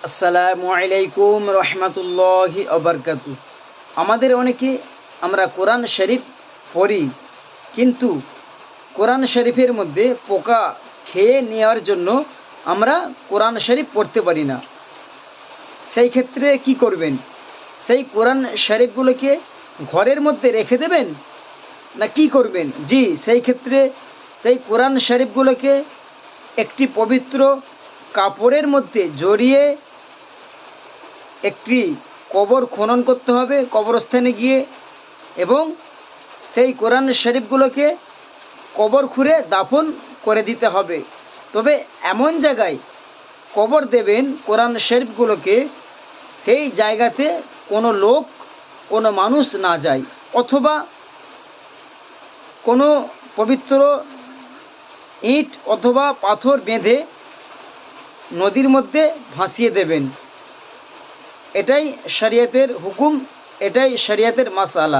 আসসালামু আলাইকুম রহমতুল্লাহি অবরকাতু। আমাদের অনেকে আমরা কোরআন শরীফ পড়ি, কিন্তু কোরআন শরীফের মধ্যে পোকা খেয়ে নেওয়ার জন্য আমরা কোরআন শরীফ পড়তে পারি না। সেই ক্ষেত্রে কি করবেন? সেই কোরআন শরীফগুলোকে ঘরের মধ্যে রেখে দেবেন না কি করবেন? জি, সেই ক্ষেত্রে সেই কোরআন শরীফগুলোকে একটি পবিত্র কাপড়ের মধ্যে জড়িয়ে একটি কবর খনন করতে হবে কবরস্থানে গিয়ে, এবং সেই কোরআন শরীফগুলোকে কবর খুঁড়ে দাফন করে দিতে হবে। তবে এমন জায়গায় কবর দেবেন কোরআন শরীফগুলোকে, সেই জায়গাতে কোনো লোক, কোনো মানুষ না যায়, অথবা কোনো পবিত্র ইট অথবা পাথর বেঁধে নদীর মধ্যে ভাসিয়ে দেবেন। এটাই শরিয়তের হুকুম, এটাই শরিয়তের মাসআলা।